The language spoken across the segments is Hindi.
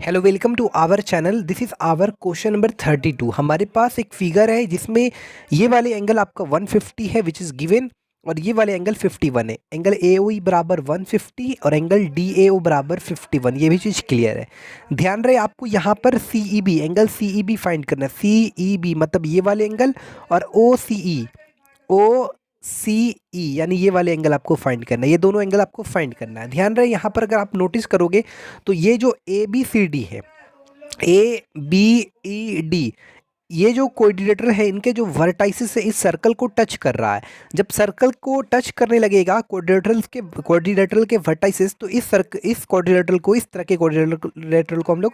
Hello welcome to our channel. This is our question number 32। हमारे पास एक फिगर है जिसमें ये वाले एंगल आपका 150 है विच इज़ गिवन, और ये वाले एंगल 51 है। एंगल ए ओ ई बराबर 150 और एंगल डी ए ओ बराबर 51। ये भी चीज़ क्लियर है। ध्यान रहे आपको यहाँ पर C E B angle C E B find करना है। सी ई बी मतलब ये वाले एंगल, और ओ सी ई यानी ये वाले एंगल आपको फाइंड करना है। ये दोनों एंगल आपको फाइंड करना है। ध्यान रहे यहाँ पर अगर आप नोटिस करोगे तो ये जो ए बी सी डी है, ए बी ई डी, ये जो कोऑर्डिनेटर है इनके जो वर्टाइसिस से इस सर्कल को टच कर रहा है। जब सर्कल को टच करने लगेगा कोऑर्डिनेटर के वर्टाइसिस, तो इस कोऑर्डिनेटर को, इस तरह के कोऑर्डिनेटर को हम लोग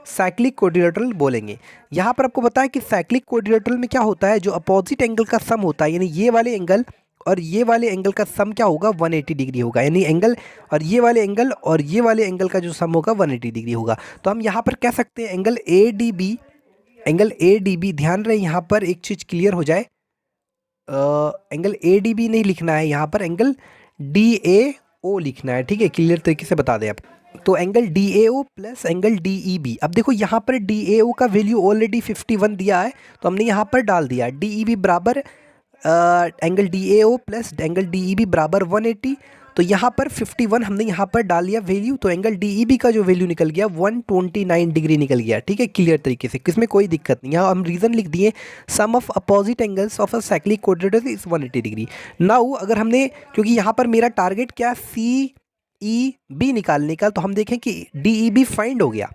साइक्लिक कोऑर्डिनेटर बोलेंगे। यहाँ पर आपको पता है कि साइक्लिक कोऑर्डिनेटर में क्या होता है, जो अपोजिट एंगल का सम होता है, यानी ये वाले एंगल और ये वाले एंगल का सम क्या होगा, 180 डिग्री होगा। यानी एंगल और ये वाले एंगल और ये वाले एंगल का जो सम होगा 180 डिग्री होगा। तो हम यहाँ पर कह सकते हैं angle A D B, angle A D B. ध्यान रहे यहाँ पर एक चीज़ क्लियर हो जाए, एंगल ए डी बी नहीं लिखना है, यहाँ पर एंगल डी ए ओ लिखना है। ठीक है, क्लियर तरीके से बता दें आप। तो angle D A O plus angle D E B. अब देखो यहाँ पर डी ए ओ का वैल्यू ऑलरेडी 51 दिया है, तो हमने यहाँ पर डाल दिया डी ई बी बराबर angle D A O plus angle D E B बराबर 180। तो यहाँ पर 51 हमने यहाँ पर डाल दिया वैल्यू, तो एंगल डी ई बी का जो वैल्यू निकल गया 129 डिग्री निकल गया। ठीक है, क्लियर तरीके से, किसमें कोई दिक्कत नहीं। यहाँ हम रीज़न लिख दिए, sum of opposite angles of a cyclic coordinator is 180 degree. Now अगर हमने, क्योंकि यहाँ पर मेरा टारगेट क्या सी ई बी निकालने का, तो हम देखें कि डी ई बी फाइंड हो गया,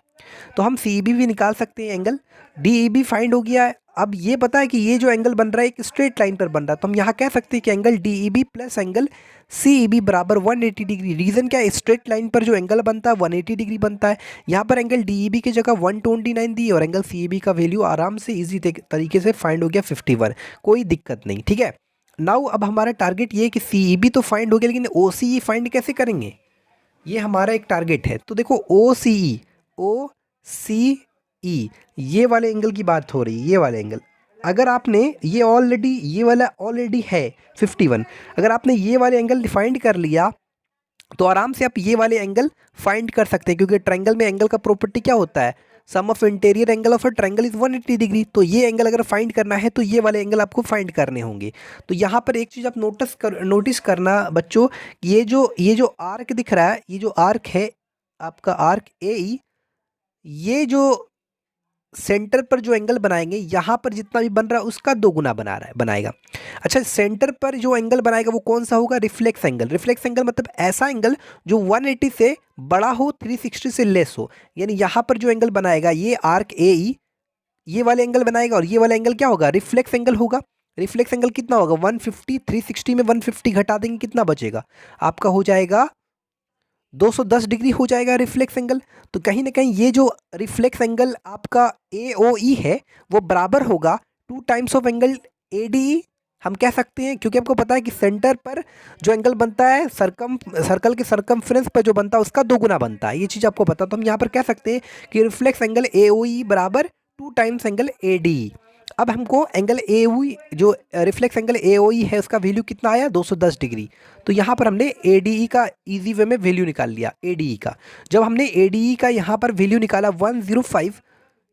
तो हम सी ई बी भी निकाल सकते हैं। Angle D E B find हो गया है। अब ये पता है कि ये जो एंगल बन रहा है एक स्ट्रेट लाइन पर बन रहा है, तो हम यहाँ कह सकते हैं कि angle D E B plus angle C E B बराबर 180 डिग्री। रीज़न क्या है, स्ट्रेट लाइन पर जो एंगल बनता है 180 डिग्री बनता है। यहाँ पर एंगल डी ई बी की जगह 129 दी और एंगल सी ई बी का वैल्यू आराम से ईजी तरीके से फाइंड हो गया 51, कोई दिक्कत नहीं। ठीक है, नाउ अब हमारा टारगेट ये है कि सी ई बी तो फाइंड हो गया, लेकिन ओ सी ई फाइंड कैसे करेंगे, ये हमारा एक टारगेट है। तो देखो ओ सी ई, ये वाले एंगल की बात हो रही है, ये वाले एंगल। अगर आपने ये वाला ऑलरेडी है 51, अगर आपने ये वाले एंगल फाइंड कर लिया तो आराम से आप ये वाले एंगल फाइंड कर सकते हैं, क्योंकि ट्रायंगल में एंगल का प्रॉपर्टी क्या होता है, sum of interior angle of a triangle is 180 degree. तो ये एंगल अगर फाइंड करना है तो ये वाले एंगल आपको फाइंड करने होंगे। तो यहाँ पर एक चीज़ आप नोटिस करना बच्चों, ये जो आर्क दिख रहा है, ये जो आर्क है आपका आर्क ए ई, ये जो सेंटर पर जो एंगल बनाएंगे, यहाँ पर जितना भी बन रहा है उसका दो गुना बनाएगा। अच्छा, सेंटर पर जो एंगल बनाएगा वो कौन सा होगा, रिफ्लेक्स एंगल। रिफ्लेक्स एंगल मतलब ऐसा एंगल जो 180 से बड़ा हो, 360 से लेस हो। यानी यहाँ पर जो एंगल बनाएगा ये आर्क ए ई, ये वाले एंगल बनाएगा, और ये वाला एंगल क्या होगा, रिफ्लेक्स एंगल होगा। रिफ्लेक्स एंगल कितना होगा, 150, 360 में 150 घटा देंगे, कितना बचेगा आपका, हो जाएगा 210 डिग्री हो जाएगा रिफ्लेक्स एंगल। तो कहीं ना कहीं ये जो रिफ्लेक्स एंगल आपका ए ओ ई है वो बराबर होगा 2 times of angle A D E, हम कह सकते हैं, क्योंकि आपको पता है कि सेंटर पर जो एंगल बनता है सर्कल के सर्कमफ्रेंस पर जो बनता है उसका दो गुना बनता है, ये चीज़ आपको पता। तो हम यहाँ पर कह सकते हैं कि रिफ्लेक्स एंगल ए ओ ई बराबर 2 times angle A D E. अब हमको एंगल ए ओ ई, जो रिफ्लेक्स एंगल ए ओ ई है उसका वैल्यू कितना आया, 210 डिग्री। तो यहाँ पर हमने ए डी ई का इजी वे में वैल्यू निकाल लिया, ए डी ई का। जब हमने ए डी ई का यहाँ पर वैल्यू निकाला 105,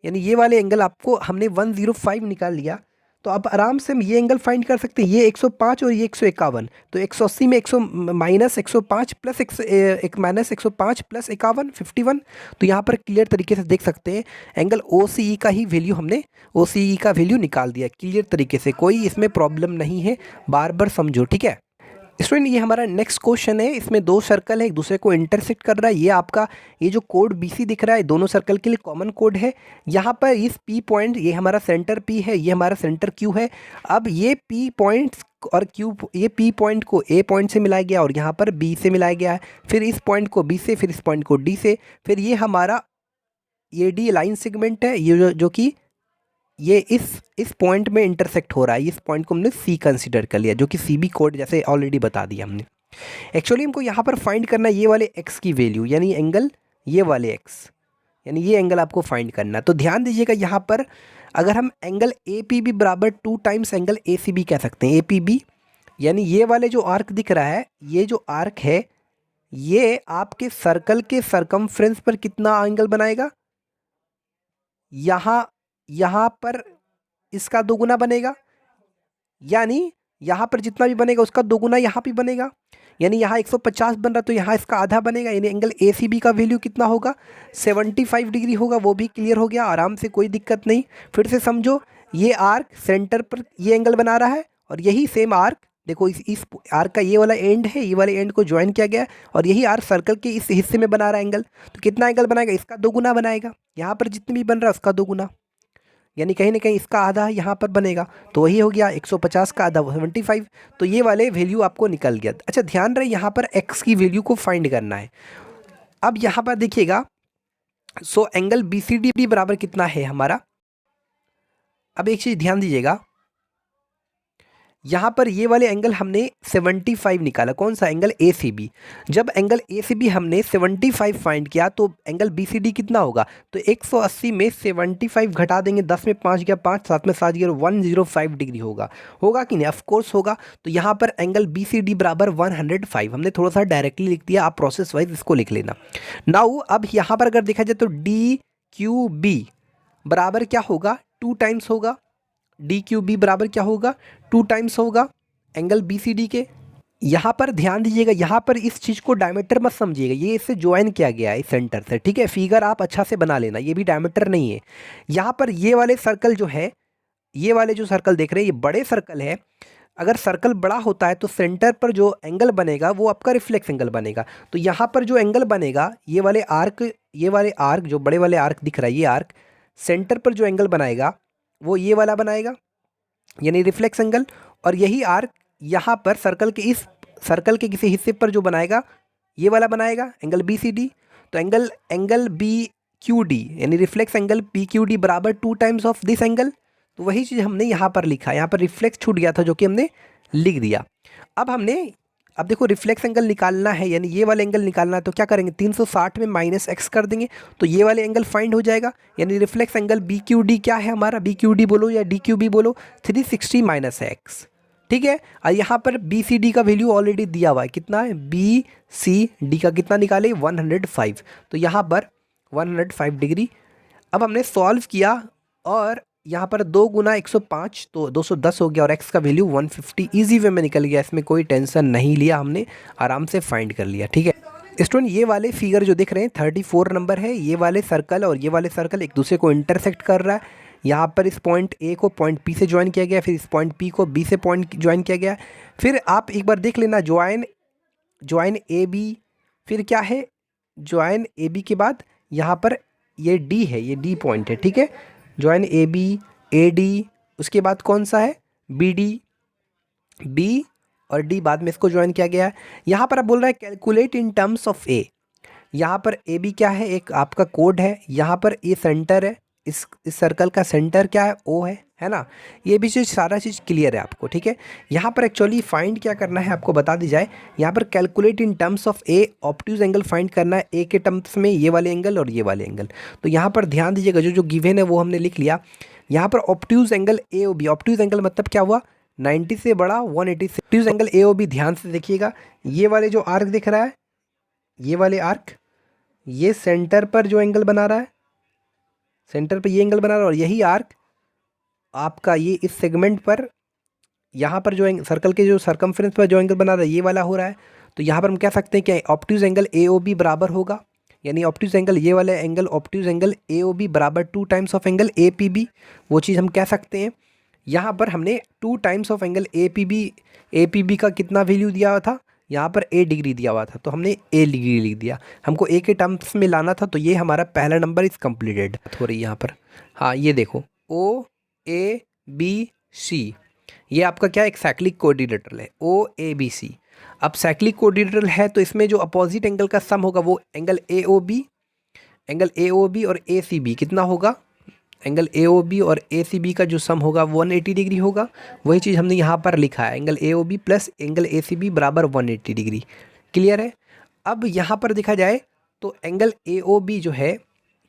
यानी ये वाले एंगल आपको हमने 105 निकाल लिया, तो आप आराम से हम ये एंगल फाइंड कर सकते हैं, ये 105 और ये 151। तो 180 में 100 माइनस 105 प्लस एक माइनस 105 प्लस 51, 51। तो यहाँ पर क्लियर तरीके से देख सकते हैं एंगल ओ सी ई का ही वैल्यू, हमने ओ सी ई का वैल्यू निकाल दिया क्लियर तरीके से, कोई इसमें प्रॉब्लम नहीं है, बार बार समझो। ठीक है स्टूडेंट, ये हमारा नेक्स्ट क्वेश्चन है। इसमें दो सर्कल है, एक दूसरे को इंटरसेक्ट कर रहा है। ये आपका ये जो कोड BC दिख रहा है दोनों सर्कल के लिए कॉमन कोड है। यहाँ पर इस P पॉइंट, ये हमारा सेंटर P है, ये हमारा सेंटर Q है। अब ये P पॉइंट्स और Q, ये P पॉइंट को A पॉइंट से मिलाया गया और यहाँ पर B से मिलाया गया है, फिर इस पॉइंट को B से, फिर इस पॉइंट को D से, फिर ये हमारा ये D लाइन सेगमेंट है, ये जो कि ये इस पॉइंट में इंटरसेक्ट हो रहा है। इस पॉइंट को हमने सी कंसीडर कर लिया, जो कि CB कोड जैसे ऑलरेडी बता दिया हमने। एक्चुअली हमको यहाँ पर फाइंड करना है ये वाले x की वैल्यू, यानी एंगल ये वाले x, यानी ये एंगल आपको फाइंड करना है। तो ध्यान दीजिएगा यहाँ पर अगर हम एंगल APB बराबर 2 टाइम्स एंगल ACB कह सकते हैं। APB यानी ये वाले जो आर्क दिख रहा है, ये जो आर्क है ये आपके सर्कल के सरकमफ्रेंस पर कितना एंगल बनाएगा, यहाँ यहाँ पर इसका दोगुना बनेगा, यानी यहाँ पर जितना भी बनेगा उसका दोगुना यहाँ भी बनेगा, यानी यहाँ 150 बन रहा तो यहाँ इसका आधा बनेगा, यानी एंगल ए सी बी का वैल्यू कितना होगा 75 डिग्री होगा। वो भी क्लियर हो गया आराम से, कोई दिक्कत नहीं। फिर से समझो, ये आर्क सेंटर पर ये एंगल बना रहा है और यही सेम आर्क देखो इस आर्क का ये वाला एंड है, ये वाले एंड को ज्वाइन किया गया है और यही आर्क सर्कल के इस हिस्से में बना रहा है एंगल। तो कितना एंगल बनाएगा, इसका दोगुना बनाएगा, यहाँ पर जितनी भी बन रहा है उसका दोगुना, यानी कहीं ना कहीं इसका आधा यहाँ पर बनेगा। तो वही हो गया 150 का आधा 75। तो ये वाले वैल्यू आपको निकल गया। अच्छा ध्यान रहे, यहाँ पर x की वैल्यू को फाइंड करना है। अब यहाँ पर देखिएगा, so angle B C D बराबर कितना है हमारा। अब एक चीज़ ध्यान दीजिएगा, यहाँ पर ये वाले एंगल हमने 75 निकाला, कौन सा एंगल ए सी बी। जब एंगल ए सी बी हमने 75 फाइंड किया तो एंगल बी सी डी कितना होगा, तो 180 में 75 घटा देंगे, 10 में 5 गया 5, 7 में 7 गया 105 डिग्री होगा। होगा कि नहीं, ऑफकोर्स होगा। तो यहाँ पर एंगल बी सी डी बराबर 105, हमने थोड़ा सा डायरेक्टली लिख दिया, आप प्रोसेस वाइज इसको लिख लेना। नाउ अब यहाँ पर अगर देखा जाए तो डी क्यू बी बराबर क्या होगा, 2 टाइम्स होगा। डी क्यू बी बराबर क्या होगा, 2 टाइम्स होगा एंगल बी सी डी के। यहाँ पर ध्यान दीजिएगा, यहाँ पर इस चीज़ को डायमीटर मत समझिएगा, ये इससे ज्वाइन किया गया है इस सेंटर से, ठीक है। फिगर आप अच्छा से बना लेना, ये भी डायमीटर नहीं है। यहाँ पर ये वाले सर्कल जो है, ये वाले जो सर्कल देख रहे हैं ये बड़े सर्कल है। अगर सर्कल बड़ा होता है तो सेंटर पर जो एंगल बनेगा वो आपका रिफ्लेक्स एंगल बनेगा। तो यहाँ पर जो एंगल बनेगा, ये वाले आर्क जो बड़े वाले आर्क दिख रहा है, ये आर्क सेंटर पर जो एंगल बनाएगा वो ये वाला बनाएगा, यानी रिफ्लेक्स एंगल। और यही आर्क यहाँ पर सर्कल के किसी हिस्से पर जो बनाएगा ये वाला बनाएगा, एंगल बी सी डी। तो एंगल बी क्यू डी यानी reflex angle P Q D बराबर 2 टाइम्स ऑफ दिस एंगल। तो वही चीज़ हमने यहाँ पर लिखा, यहाँ पर रिफ्लेक्स छूट गया था जो कि हमने लिख दिया। अब देखो रिफ्लेक्स एंगल निकालना है, यानी ये वाला एंगल निकालना है, तो क्या करेंगे 360 में माइनस एक्स कर देंगे तो ये वाले एंगल फाइंड हो जाएगा। यानी reflex angle B Q D क्या है हमारा, बी क्यू डी बोलो या डी क्यू बी बोलो, 360 माइनस एक्स, ठीक है। और यहाँ पर बी सी डी का वैल्यू ऑलरेडी दिया हुआ है, कितना है, बी सी डी का कितना निकाले 105, तो यहाँ पर 105 डिग्री। अब हमने सॉल्व किया और यहाँ पर 2 गुना 105 तो 210 हो गया और x का वैल्यू 150 इजी वे में निकल गया, इसमें कोई टेंशन नहीं लिया हमने, आराम से फाइंड कर लिया, ठीक है। स्टूडेंट ये वाले फिगर जो दिख रहे हैं 34 नंबर है, ये वाले सर्कल और ये वाले सर्कल एक दूसरे को इंटरसेक्ट कर रहा है। यहाँ पर इस पॉइंट ए को पॉइंट पी से ज्वाइन किया गया, फिर इस पॉइंट पी को बी से पॉइंट ज्वाइन किया गया। फिर आप एक बार देख लेना ज्वाइन ए बी, फिर क्या है ज्वाइन ए बी के बाद यहाँ पर ये डी है, ये डी पॉइंट है, ठीक है। Join A B A D, उसके बाद कौन सा है बी डी, बी और डी बाद में इसको ज्वाइन किया गया है। यहाँ पर आप बोल रहा है कैलकुलेट इन टर्म्स ऑफ ए, यहाँ पर ए बी क्या है, एक आपका कोड है, यहाँ पर ए सेंटर है, इस सर्कल का सेंटर क्या है, ओ है ना। ये भी चीज़ सारा चीज़ क्लियर है आपको, ठीक है। यहाँ पर एक्चुअली फाइंड क्या करना है आपको बता दी जाए, यहाँ पर calculate in terms of A, obtuse angle find करना है ए के टर्म्स में, ये वाले एंगल और ये वाले एंगल। तो यहाँ पर ध्यान दीजिएगा, जो गिवन है वो हमने लिख लिया। यहाँ पर obtuse angle A O B, obtuse angle मतलब क्या हुआ 90 से बड़ा 180 से, obtuse angle A O B ध्यान से देखिएगा, ये वाले जो आर्क दिख रहा है, ये वाले आर्क, ये सेंटर पर जो एंगल बना रहा है, सेंटर पर ये एंगल बना रहा है, और यही आर्क आपका ये इस सेगमेंट पर यहाँ पर जो सर्कल के जो सर्कमफ्रेंस पर जो एंगल बना रहा है ये वाला हो रहा है। तो यहाँ पर हम कह सकते हैं कि obtuse angle A O B बराबर होगा, यानी ऑब्ट्यूज एंगल ये वाला angle obtuse angle A O B बराबर 2 times of angle A P B, वो चीज़ हम कह सकते हैं। यहाँ पर हमने 2 times of angle A P B का कितना वैल्यू दिया हुआ था, यहाँ पर ए डिग्री दिया हुआ था तो हमने ए डिग्री लिख दिया, हमको ए के टर्म्स में लाना था। तो ये हमारा पहला नंबर इस कंप्लीटेड हो रही है यहाँ पर। हाँ ये देखो ओ ए बी सी, ये आपका क्या एक साइक्लिक कोऑर्डिनेटर है ओ ए बी सी। अब साइक्लिक कोऑर्डिनेटर है तो इसमें जो अपोजिट एंगल का सम होगा वो एंगल ए ओ बी और ए सी बी कितना होगा, एंगल ए ओ बी और ए सी बी का जो सम होगा 180 डिग्री होगा। वही चीज़ हमने यहाँ पर लिखा है, angle A O B plus angle A C B बराबर 180 डिग्री। क्लियर है। अब यहाँ पर देखा जाए तो एंगल ए ओ बी जो है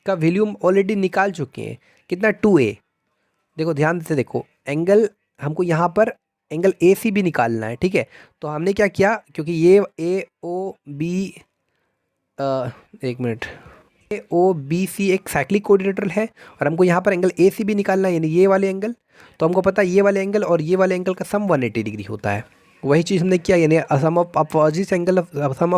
का वैल्यू हम ऑलरेडी निकाल चुके हैं, कितना 2a। देखो ध्यान से देखो, एंगल हमको यहाँ पर एंगल ए सी बी निकालना है, ठीक है। तो हमने क्या किया, क्योंकि ये ए ओ बी एक मिनट ए ओ बी सी एक साइक्लिक कोऑर्डिनेटर है और हमको यहाँ पर एंगल ए सी बी निकालना है, यानी ये वाले एंगल। तो हमको पता है ये वाले एंगल और ये वाले एंगल का सम 180 डिग्री होता है। वही चीज़ हमने किया, यानी sum of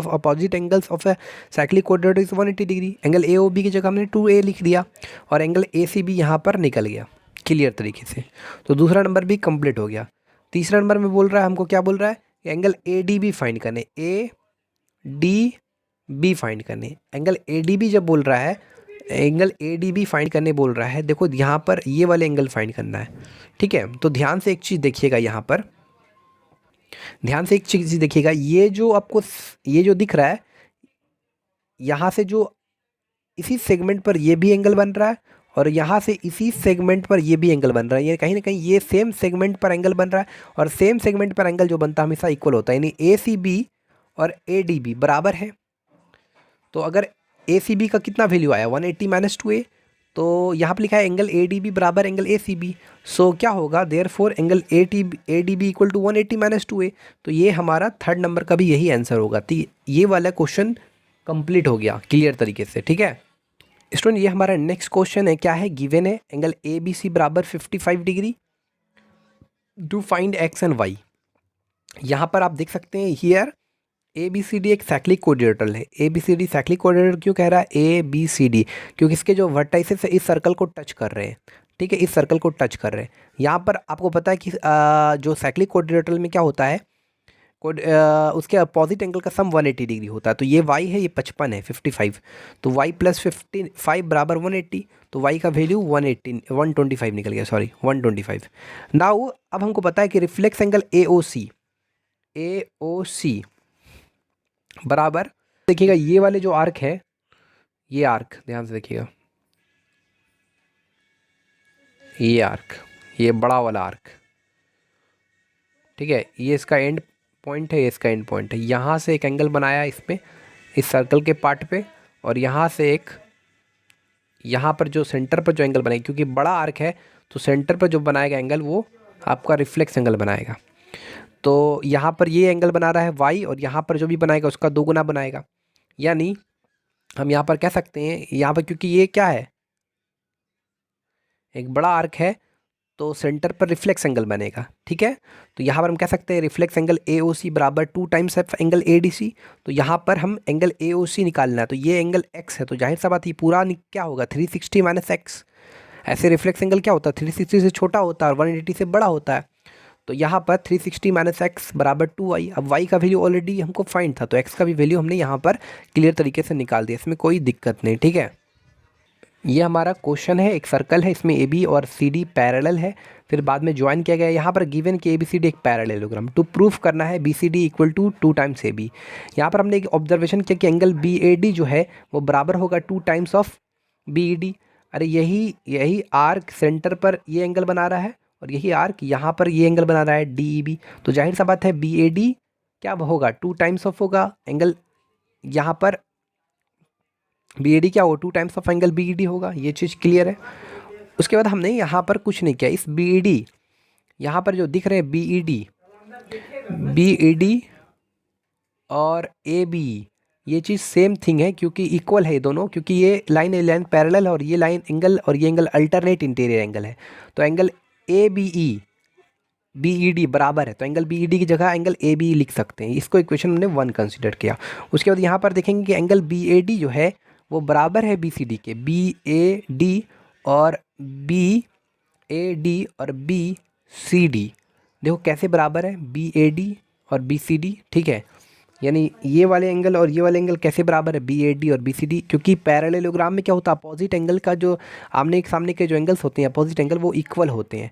opposite angles of a cyclic coordinator is 180 degree. Angle A O B की जगह हमने 2A लिख दिया और एंगल ए सी बी यहाँ पर निकल गया क्लियर तरीके से। तो दूसरा नंबर भी कंप्लीट हो गया। तीसरा नंबर में बोल रहा है, हमको क्या बोल रहा है, angle A D B find करने, ए डी बी फाइंड करने। एंगल ए डी बी जब बोल रहा है, angle A D B find करने बोल रहा है, देखो यहाँ पर ये वाले एंगल फाइंड करना है, ठीक है। तो ध्यान से एक चीज़ देखिएगा, यहाँ पर ध्यान से एक चीज़ देखिएगा, ये जो आपको ये जो दिख रहा है, यहाँ से जो इसी सेगमेंट पर ये भी एंगल बन रहा है और यहाँ से इसी सेगमेंट पर ये भी एंगल बन रहा है, ये कहीं ना कहीं ये सेम सेगमेंट पर एंगल बन रहा है और सेम सेगमेंट पर एंगल जो बनता है हमेशा इक्वल होता है, यानी ए सी बी और ए डी बी बराबर है। तो अगर ए सी बी का कितना वैल्यू आया 180 माइनस 2A, तो यहाँ पर लिखा है एंगल ए डी बी बराबर angle A C B. So क्या होगा, therefore angle A D B equal to 180 minus 2A। तो ये हमारा थर्ड नंबर का भी यही आंसर होगा। तो ये वाला क्वेश्चन कंप्लीट हो गया क्लियर तरीके से, ठीक है स्टूडेंट। ये हमारा नेक्स्ट क्वेश्चन है, क्या है, गिवन है एंगल ए बी सी बराबर 55 degree, to find X and Y. यहाँ पर आप देख सकते हैं here A B C D एक साइक्लिक कोऑर्डिनेटर है। A B C D cyclic coordinator क्यों कह रहा है, ए बी सी डी, क्योंकि इसके जो वर्टाइसेस इस सर्कल को टच कर रहे हैं, ठीक है, इस सर्कल को टच कर रहे हैं। यहाँ पर आपको पता है कि जो साइक्लिक कोऑर्डिनेटर में क्या होता है, उसके अपोजिट एंगल का सम 180 डिग्री होता है। तो ये y है, ये 55 है 55, तो y प्लस 55 बराबर 180, तो y का वैल्यू 125 निकल गया, सॉरी 125। नाउ अब हमको पता है कि reflex angle A O C बराबर, देखिएगा ये वाले जो आर्क है, ये आर्क ध्यान से देखिएगा, ये आर्क, ये बड़ा वाला आर्क, ठीक है, ये इसका एंड पॉइंट है, ये इसका एंड पॉइंट है। यहाँ से एक एंगल बनाया इस पे, इस सर्कल के पार्ट पे, और यहाँ से एक, यहाँ पर जो सेंटर पर जो एंगल बनाएगा, क्योंकि बड़ा आर्क है तो सेंटर पर जो बनाएगा एंगल वो आपका रिफ्लेक्स एंगल बनाएगा। तो यहाँ पर ये एंगल बना रहा है y, और यहाँ पर जो भी बनाएगा उसका 2 गुना बनाएगा। यानी हम यहाँ पर कह सकते हैं, यहाँ पर क्योंकि ये क्या है, एक बड़ा आर्क है, तो सेंटर पर रिफ्लेक्स एंगल बनेगा, ठीक है। तो यहाँ पर हम कह सकते हैं reflex angle A O C बराबर 2 times angle A D C. तो यहाँ पर हम एंगल ए ओ सी निकालना है, तो ये एंगल x है, तो जाहिर सा बात ये पूरा क्या होगा 360 माइनस एक्स। ऐसे रिफ्लेक्स एंगल क्या होता है, 360 से छोटा होता है और 180 से बड़ा होता है। तो यहाँ पर 360 माइनस एक्स बराबर 2y। अब y का वैल्यू ऑलरेडी हमको फाइंड था, तो x का भी वैल्यू हमने यहाँ पर क्लियर तरीके से निकाल दिया, इसमें कोई दिक्कत नहीं, ठीक है। ये हमारा क्वेश्चन है, एक सर्कल है, इसमें ए बी और सी डी पैरेलल है, फिर बाद में ज्वाइन किया गया। यहाँ पर गिवन कि ए बी सी डी एक पैरेललोग्राम, टू प्रूफ करना है B C D equal to 2 times A B. यहाँ पर हमने एक ऑब्जर्वेशन किया कि एंगल बी ए डी जो है वो बराबर होगा 2 times of B E D. अरे यही आर्क सेंटर पर ये एंगल बना रहा है और यही आर्क यहाँ पर ये एंगल बना रहा है डी ई बी। तो जाहिर सा बात है बी ए डी क्या होगा, 2 टाइम्स ऑफ होगा एंगल, यहाँ पर बी ए डी क्या होगा 2 times of angle B E D होगा। ये चीज़ क्लियर है। उसके बाद हमने यहाँ पर कुछ नहीं किया, इस बी ई डी, यहाँ पर जो दिख रहे हैं बी ई डी और ए बी, ये चीज़ सेम थिंग है क्योंकि इक्वल है दोनों, क्योंकि ये लाइन पैरेलल है और ये लाइन एंगल और ये एंगल अल्टरनेट इंटीरियर एंगल है। तो angle A B E D बराबर है, तो एंगल बी ई डी की जगह एंगल ए बी लिख सकते हैं। इसको इक्वेशन हमने 1 कंसिडर किया। उसके बाद यहाँ पर देखेंगे कि एंगल बी ए डी जो है वो बराबर है बी सी डी के, बी ए डी और बी ए डी और बी सी डी। देखो कैसे बराबर है, बी ए डी और बी सी डी, ठीक है। यानी ये वाले एंगल और ये वाले एंगल कैसे बराबर है, बी ए डी और बी सी डी, क्योंकि पैरेललोग्राम में क्या होता है, अपोजिट एंगल का जो आमने सामने के जो एंगल्स होते हैं अपोजिट एंगल वो इक्वल होते हैं।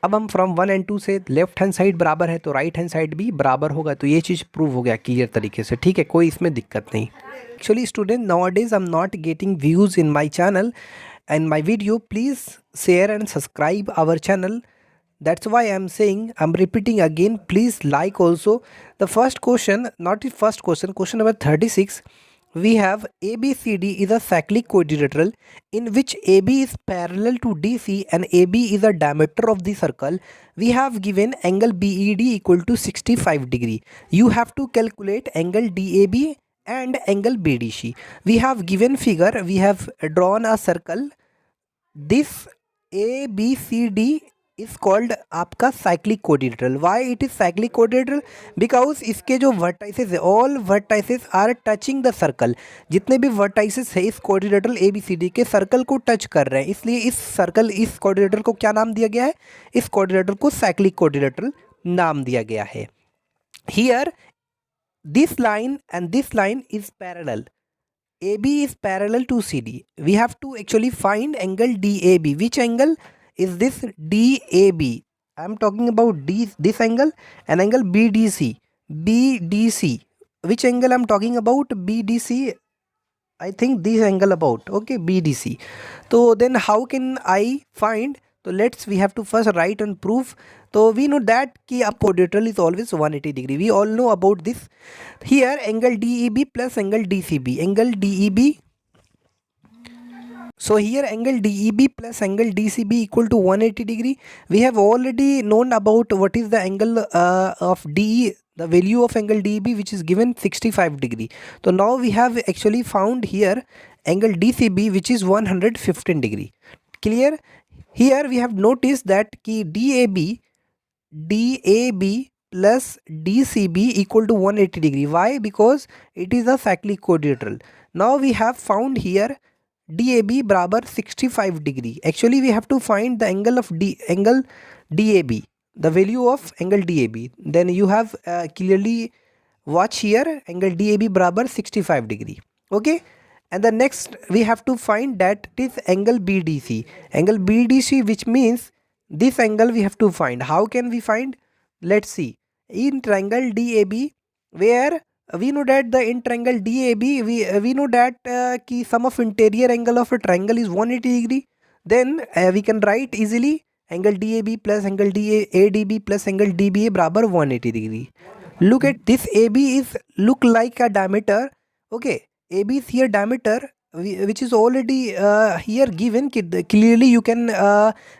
अब हम फ्रॉम 1 एंड 2 से लेफ्ट हैंड साइड बराबर है तो राइट हैंड साइड भी बराबर होगा। तो ये चीज़ प्रूव हो गया क्लियर तरीके से, ठीक है, कोई इसमें दिक्कत नहीं। Actually student nowadays I am not getting views in my channel and my video, please share and subscribe our channel. That's why I'm saying, I'm repeating again, please like also. The first question, not the first question, question number 36, we have ABCD is a cyclic quadrilateral in which AB is parallel to DC and AB is the diameter of the circle. We have given angle BED equal to 65 degree. You have to calculate angle DAB and angle BDC. We have given figure, we have drawn a circle. This ABCD is called आपका cyclic quadrilateral. Why it is cyclic quadrilateral? Because इसके जो वर्टाइसेस है, all vertices are touching the circle. जितने भी वर्टाइसेस है इस कोडिलेटरल ABCD के सर्कल को टच कर रहे हैं, इसलिए इस कोडिलेटरल को क्या नाम दिया गया है? इस कोडिलेटरल को साइक्लिक कोडिलेटरल नाम दिया गया है. Here this line and this line is parallel. AB is parallel to CD. We have to actually find angle DAB. Which angle is this DAB? I am talking about this angle and angle BDC. BDC. Which angle I am talking about? BDC. I think this angle about. Okay, BDC. So then how can I find? So we have to first write and prove. So we know that ki a quadrilateral is always 180 degree. We all know about this. Here angle DEB plus angle DCB. Angle DEB. So here angle DEB plus angle DCB equal to 180 degree. We have already known about what is the angle of DE. The value of angle DEB which is given 65 degree. So now we have actually found here angle DCB which is 115 degree. Clear? Here we have noticed that ki DAB plus DCB equal to 180 degree. Why? Because it is a cyclic quadrilateral. Now we have found here DAB barabar 65 degree. Actually we have to find the angle of angle DAB, the value of angle DAB. Then you have clearly watch here angle DAB barabar 65 degree. Okay. And the next we have to find that it is angle BDC. Angle BDC, which means this angle we have to find. How can we find? Let's see. In triangle DAB, where we know that in triangle DAB we know that ki sum of interior angle of a triangle is 180 degree. Then we can write easily angle DAB plus angle ADB plus angle DBA barabar 180 degree. Look at this. AB is look like a diameter. Okay. AB is here diameter which is already here given. Clearly you can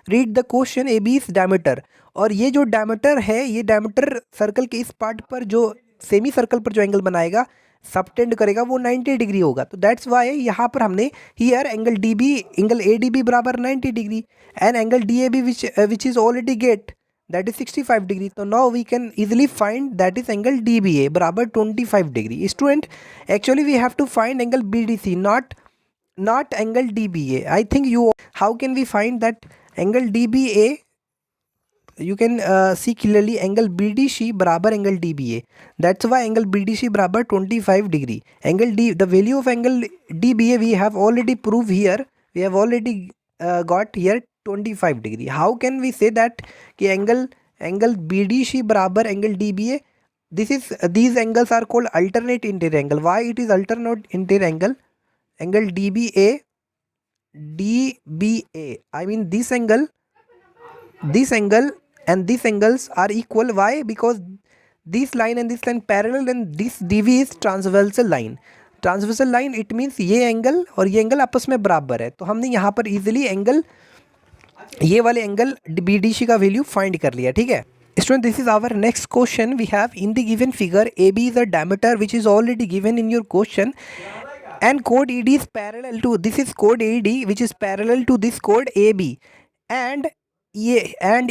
read the question. AB is diameter. और ये जो डायमीटर है, ये डायमीटर सर्कल के इस पार्ट पर जो सेमी सर्कल पर जो एंगल बनाएगा, सबटेंड करेगा, वो 90 डिग्री होगा. तो दैट्स वाई यहाँ पर हमने हियर एंगल एंगल ADB बराबर 90 degree and angle DAB which is already gate, that is 65 degree. So now we can easily find that is angle DBA barabar 25 degree. Student, actually we have to find angle BDC, not angle DBA. I think how can we find that angle DBA? You can see clearly angle BDC barabar angle DBA. That's why angle BDC barabar 25 degree. Angle the value of angle DBA we have already proved here. We have already got here 25 degree. How can we say that ki angle BDC barabar angle DBA? These angles are called alternate interior angle. Why it is alternate interior angle? Angle DBA. I mean this angle and these angles are equal. Why? Because this line and this line parallel and this DV is transversal line. Transversal line it means ये एंगल और ये एंगल आपस में बराबर है. तो हमने यहाँ पर इजीली एंगल ये वाले एंगल BDC का वैल्यू फाइंड कर लिया. ठीक है student, this is our next question. We have in the given figure AB is a diameter which is already given in your question and chord ED is parallel to this is chord ED which is parallel to this chord AB and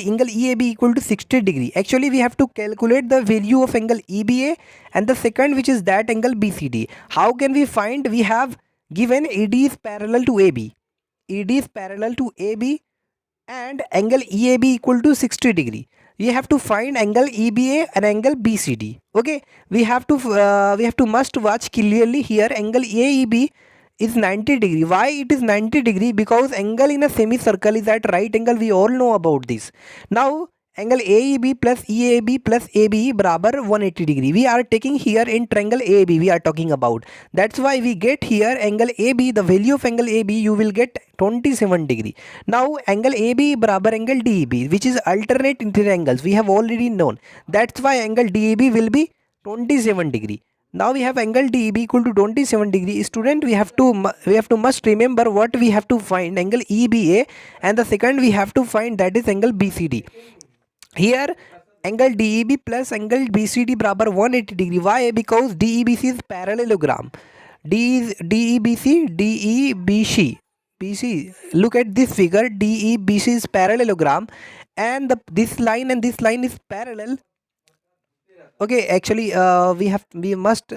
angle EAB equal to 60 degree. Actually we have to calculate the value of angle EBA and the second which is that angle BCD. How can we find? We have given ED is parallel to AB. ED is parallel to AB and angle EAB equal to 60 degree. We have to find angle EBA and angle BCD. Okay, we have to must watch clearly here. Angle AEB is 90 degree. Why it is 90 degree? Because angle in a semicircle is at right angle. We all know about this. Now angle AEB plus EAB plus ABE barabar 180 degree. We are taking here in triangle AB we are talking about. That's why we get here angle AB. The value of angle AB you will get 27 degree. Now angle AB barabar angle DEB which is alternate interior angles. We have already known. That's why angle DEB will be 27 degree. Now we have angle DEB equal to 27 degree. Student, we have to must remember what we have to find. Angle EBA and the second we have to find that is angle BCD. Here angle DEB plus angle BCD बराबर 180 डिग्री. Why? Because DEBC is parallelogram. DEBC, look at this figure. DEBC is parallelogram, and this line and this line is parallel. Okay, actually we must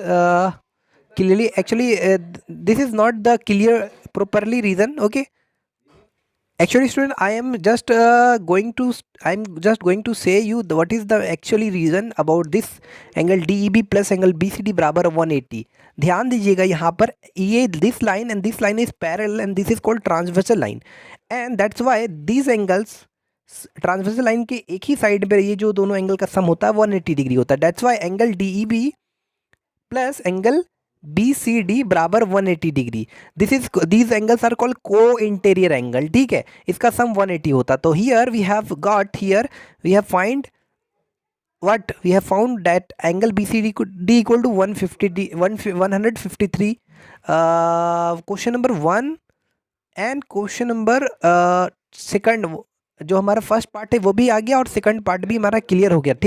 clearly, actually this is not the clear properly reason. Okay, actually student, I'm just going to say you what is the actually reason about this angle DEB plus angle BCD बराबर 180. ध्यान दीजिएगा यहाँ पर, ये this line and this line is parallel and this is called transversal line, and that's why these angles, transversal line के एक ही साइड पर ये जो दोनों एंगल का सम होता है 180 डिग्री होता है. That's why angle DEB plus angle BCD बराबर 180 degree. These angles are called co interior angle. ठीक है, इसका सम 180 होता. तो here we have found that angle BCD D equal to 153. Question number 1 and question number second, जो हमारा फर्स्ट पार्ट है वो भी आ गया और सेकंड पार्ट भी हमारा क्लियर हो गया. ठीक.